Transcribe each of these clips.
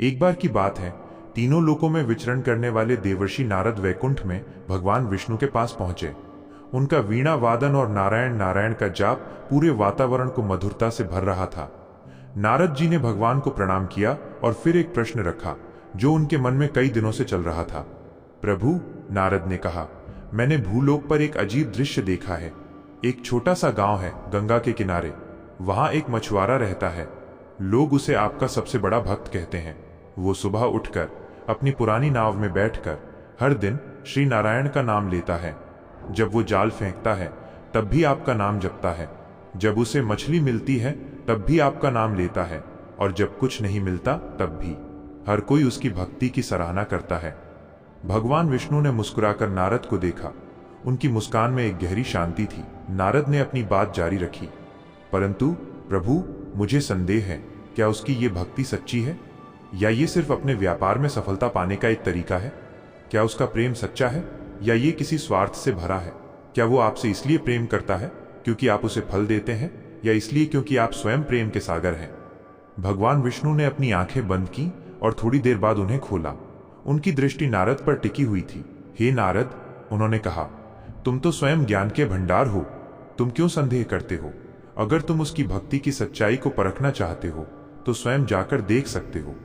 एक बार की बात है, तीनों लोकों में विचरण करने वाले देवर्षि नारद वैकुंठ में भगवान विष्णु के पास पहुंचे। उनका वीणा वादन और नारायण नारायण का जाप पूरे वातावरण को मधुरता से भर रहा था। नारद जी ने भगवान को प्रणाम किया और फिर एक प्रश्न रखा जो उनके मन में कई दिनों से चल रहा था। प्रभु, नारद ने कहा, मैंने भूलोक पर एक अजीब दृश्य देखा है। एक छोटा सा गांव है गंगा के किनारे। वहां एक मछुआरा रहता है। लोग उसे आपका सबसे बड़ा भक्त कहते हैं। वो सुबह उठकर अपनी पुरानी नाव में बैठकर हर दिन श्री नारायण का नाम लेता है। जब वो जाल फेंकता है तब भी आपका नाम जपता है। जब उसे मछली मिलती है तब भी आपका नाम लेता है, और जब कुछ नहीं मिलता तब भी। हर कोई उसकी भक्ति की सराहना करता है। भगवान विष्णु ने मुस्कुराकर नारद को देखा। उनकी मुस्कान में एक गहरी शांति थी। नारद ने अपनी बात जारी रखी, परंतु प्रभु, मुझे संदेह है, क्या उसकी ये भक्ति सच्ची है या ये सिर्फ अपने व्यापार में सफलता पाने का एक तरीका है? क्या उसका प्रेम सच्चा है या ये किसी स्वार्थ से भरा है? क्या वो आपसे इसलिए प्रेम करता है क्योंकि आप उसे फल देते हैं, या इसलिए क्योंकि आप स्वयं प्रेम के सागर हैं? भगवान विष्णु ने अपनी आंखें बंद की और थोड़ी देर बाद उन्हें खोला। उनकी दृष्टि नारद पर टिकी हुई थी। हे नारद, उन्होंने कहा, तुम तो स्वयं ज्ञान के भंडार हो। तुम क्यों संदेह करते हो? अगर तुम उसकी भक्ति की सच्चाई को परखना चाहते हो तो स्वयं जाकर देख सकते हो।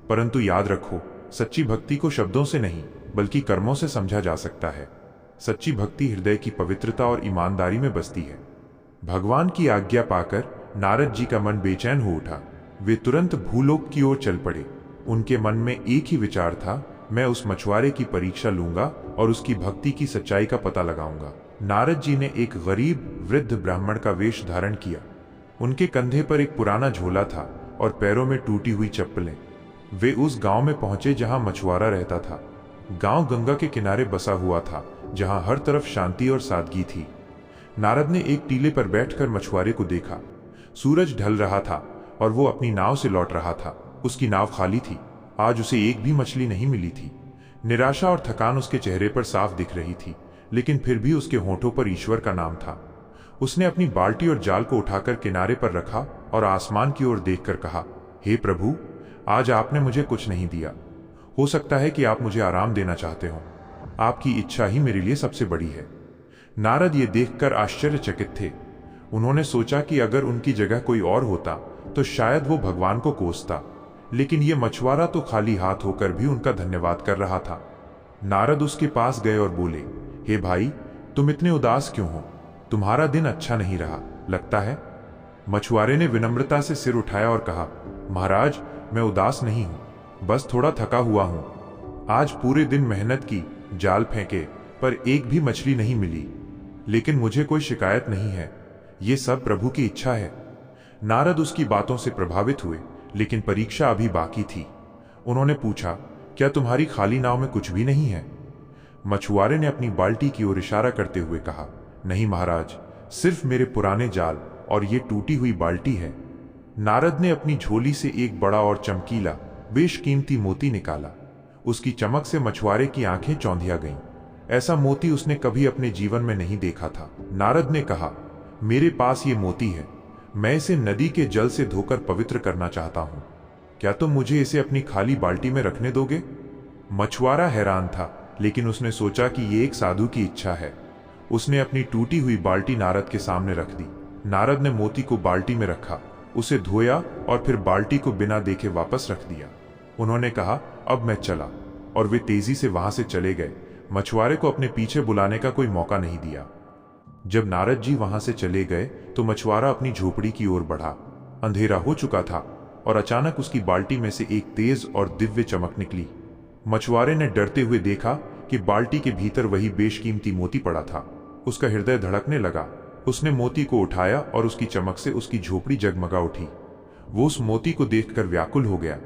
परंतु याद रखो, सच्ची भक्ति को शब्दों से नहीं बल्कि कर्मों से समझा जा सकता है। सच्ची भक्ति हृदय की पवित्रता और ईमानदारी में बसती है। भगवान की आज्ञा पाकर नारद जी का मन बेचैन हो उठा। वे तुरंत भूलोक की ओर चल पड़े। उनके मन में एक ही विचार था, मैं उस मछुआरे की परीक्षा लूंगा और उसकी भक्ति की सच्चाई का पता लगाऊंगा। नारद जी ने एक गरीब वृद्ध ब्राह्मण का वेश धारण किया। उनके कंधे पर एक पुराना झोला था और पैरों में टूटी हुई चप्पलें। वे उस गांव में पहुंचे जहां मछुआरा रहता था। गांव गंगा के किनारे बसा हुआ था, जहां हर तरफ शांति और सादगी थी। नारद ने एक टीले पर बैठकर मछुआरे को देखा। सूरज ढल रहा था और वो अपनी नाव से लौट रहा था। उसकी नाव खाली थी। आज उसे एक भी मछली नहीं मिली थी। निराशा और थकान उसके चेहरे पर साफ दिख रही थी, लेकिन फिर भी उसके होठों पर ईश्वर का नाम था। उसने अपनी बाल्टी और जाल को उठाकर किनारे पर रखा और आसमान की ओर देखकर कहा, हे प्रभु, आज आपने मुझे कुछ नहीं दिया। हो सकता है कि आप मुझे आराम देना चाहते हो। आपकी इच्छा ही मेरे लिए सबसे बड़ी है। नारद ये देखकर आश्चर्यचकित थे। उन्होंने सोचा कि अगर उनकी जगह कोई और होता तो शायद वो भगवान को कोसता, लेकिन ये मछुआरा तो खाली हाथ होकर भी उनका धन्यवाद कर रहा था। नारद उसके पास गए और बोले, हे भाई, तुम इतने उदास क्यों हो? तुम्हारा दिन अच्छा नहीं रहा लगता है। मछुआरे ने विनम्रता से सिर उठाया और कहा, महाराज, मैं उदास नहीं हूं, बस थोड़ा थका हुआ हूं। आज पूरे दिन मेहनत की, जाल फेंके, पर एक भी मछली नहीं मिली। लेकिन मुझे कोई शिकायत नहीं है। ये सब प्रभु की इच्छा है। नारद उसकी बातों से प्रभावित हुए, लेकिन परीक्षा अभी बाकी थी। उन्होंने पूछा, क्या तुम्हारी खाली नाव में कुछ भी नहीं है? मछुआरे ने अपनी बाल्टी की ओर इशारा करते हुए कहा, नहीं महाराज, सिर्फ मेरे पुराने जाल और ये टूटी हुई बाल्टी है। नारद ने अपनी झोली से एक बड़ा और चमकीला बेशकीमती मोती निकाला। उसकी चमक से मछुआरे की आंखें चौंधिया गईं। ऐसा मोती उसने कभी अपने जीवन में नहीं देखा था। नारद ने कहा, मेरे पास ये मोती है। मैं इसे नदी के जल से धोकर पवित्र करना चाहता हूं। क्या तुम मुझे इसे अपनी खाली बाल्टी में रखने दोगे? मछुआरा हैरान था, लेकिन उसने सोचा कि ये एक साधु की इच्छा है। उसने अपनी टूटी हुई बाल्टी नारद के सामने रख दी। नारद ने मोती को बाल्टी में रखा, उसे धोया और फिर बाल्टी को बिना देखे वापस रख दिया। उन्होंने कहा, अब मैं चला, और वे तेजी से वहां से चले गए। मछुआरे को अपने पीछे बुलाने का कोई मौका नहीं दिया। जब नारद जी वहां से चले गए तो मछुआरा अपनी झोपड़ी की ओर बढ़ा। अंधेरा हो चुका था और अचानक उसकी बाल्टी में से एक तेज और दिव्य चमक निकली। मछुआरे ने डरते हुए देखा कि बाल्टी के भीतर वही बेशकीमती मोती पड़ा था। उसका हृदय धड़कने लगा। उसने मोती को उठाया और उसकी चमक से उसकी झोपड़ी जगमगा उठी। वो उस मोती को देखकर व्याकुल हो गया।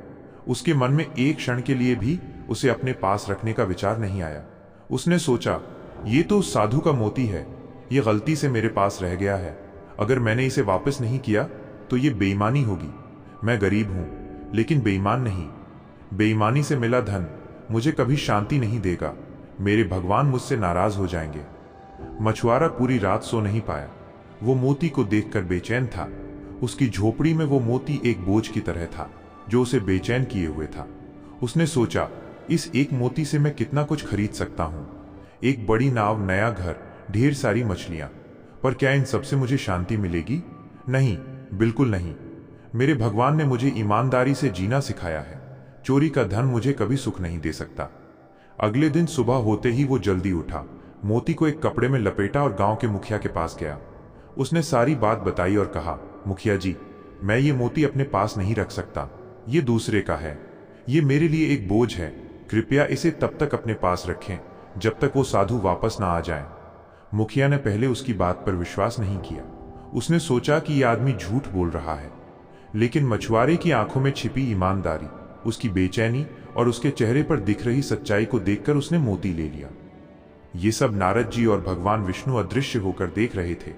उसके मन में एक क्षण के लिए भी उसे अपने पास रखने का विचार नहीं आया। उसने सोचा, ये तो उस साधु का मोती है। ये गलती से मेरे पास रह गया है। अगर मैंने इसे वापस नहीं किया तो ये बेईमानी होगी। मैं गरीब हूं, लेकिन बेईमान नहीं। बेईमानी से मिला धन मुझे कभी शांति नहीं देगा। मेरे भगवान मुझसे नाराज हो जाएंगे। मछुआरा पूरी रात सो नहीं पाया। वो मोती को देखकर बेचैन था। उसकी झोपड़ी में वो मोती एक बोझ की तरह था जो उसे बेचैन किए हुए था। उसने सोचा, इस एक मोती से मैं कितना कुछ खरीद सकता हूं। एक बड़ी नाव, नया घर, ढेर सारी मछलियां। पर क्या इन सबसे मुझे शांति मिलेगी? नहीं, बिल्कुल नहीं। मेरे भगवान ने मुझे ईमानदारी से जीना सिखाया है। चोरी का धन मुझे कभी सुख नहीं दे सकता। अगले दिन सुबह होते ही वो जल्दी उठा, मोती को एक कपड़े में लपेटा और गांव के मुखिया के पास गया। उसने सारी बात बताई और कहा, मुखिया जी, मैं ये मोती अपने पास नहीं रख सकता। ये दूसरे का है। ये मेरे लिए एक बोझ है। कृपया इसे तब तक अपने पास रखें जब तक वो साधु वापस ना आ जाए। मुखिया ने पहले उसकी बात पर विश्वास नहीं किया। उसने सोचा कि यह आदमी झूठ बोल रहा है, लेकिन मछुआरे की आंखों में छिपी ईमानदारी, उसकी बेचैनी और उसके चेहरे पर दिख रही सच्चाई को देखकर उसने मोती ले लिया। ये सब नारद जी और भगवान विष्णु अदृश्य होकर देख रहे थे।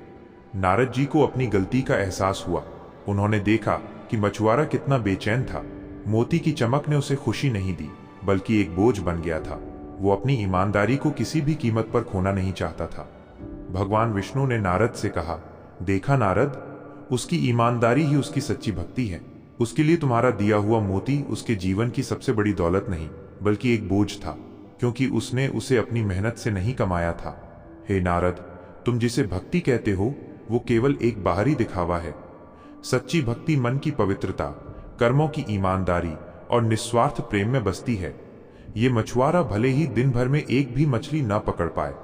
नारद जी को अपनी गलती का एहसास हुआ। उन्होंने देखा कि मछुआरा कितना बेचैन था। मोती की चमक ने उसे खुशी नहीं दी, बल्कि एक बोझ बन गया था। वो अपनी ईमानदारी को किसी भी कीमत पर खोना नहीं चाहता था। भगवान विष्णु ने नारद से कहा, देखा नारद, उसकी ईमानदारी ही उसकी सच्ची भक्ति है। उसके लिए तुम्हारा दिया हुआ मोती उसके जीवन की सबसे बड़ी दौलत नहीं, बल्कि एक बोझ था, क्योंकि उसने उसे अपनी मेहनत से नहीं कमाया था। हे नारद, तुम जिसे भक्ति कहते हो वो केवल एक बाहरी दिखावा है। सच्ची भक्ति मन की पवित्रता, कर्मों की ईमानदारी और निस्वार्थ प्रेम में बसती है। ये मछुआरा भले ही दिन भर में एक भी मछली न पकड़ पाए,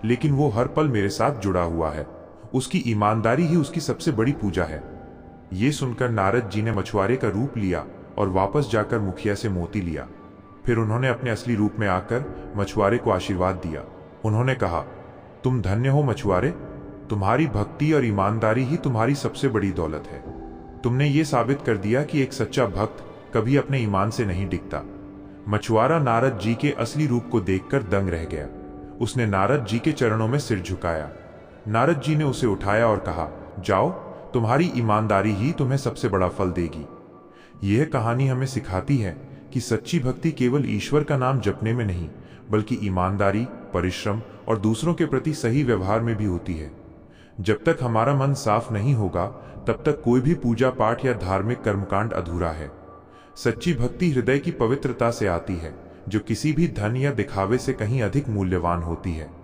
लेकिन वो हर पल मेरे साथ जुड़ा हुआ है। उसकी ईमानदारी ही उसकी सबसे बड़ी पूजा है। ये सुनकर नारद जी ने मछुआरे का रूप लिया और वापस जाकर मुखिया से मोती लिया। फिर उन्होंने अपने असली रूप में आकर मछुआरे को आशीर्वाद दिया। उन्होंने कहा, तुम धन्य हो मछुआरे, तुम्हारी भक्ति और ईमानदारी ही तुम्हारी सबसे बड़ी दौलत है। तुमने ये साबित कर दिया कि एक सच्चा भक्त कभी अपने ईमान से नहीं डिगता। मछुआरा नारद जी के असली रूप को देखकर दंग रह गया। उसने नारद जी के चरणों में सिर झुकाया। नारद जी ने उसे उठाया और कहा, जाओ, तुम्हारी ईमानदारी ही तुम्हें सबसे बड़ा फल देगी। यह कहानी हमें सिखाती है कि सच्ची भक्ति केवल ईश्वर का नाम जपने में नहीं, बल्कि ईमानदारी, परिश्रम और दूसरों के प्रति सही व्यवहार में भी होती है। जब तक हमारा मन साफ नहीं होगा, तब तक कोई भी पूजा पाठ या धार्मिक कर्मकांड अधूरा है। सच्ची भक्ति हृदय की पवित्रता से आती है, जो किसी भी धन या दिखावे से कहीं अधिक मूल्यवान होती है।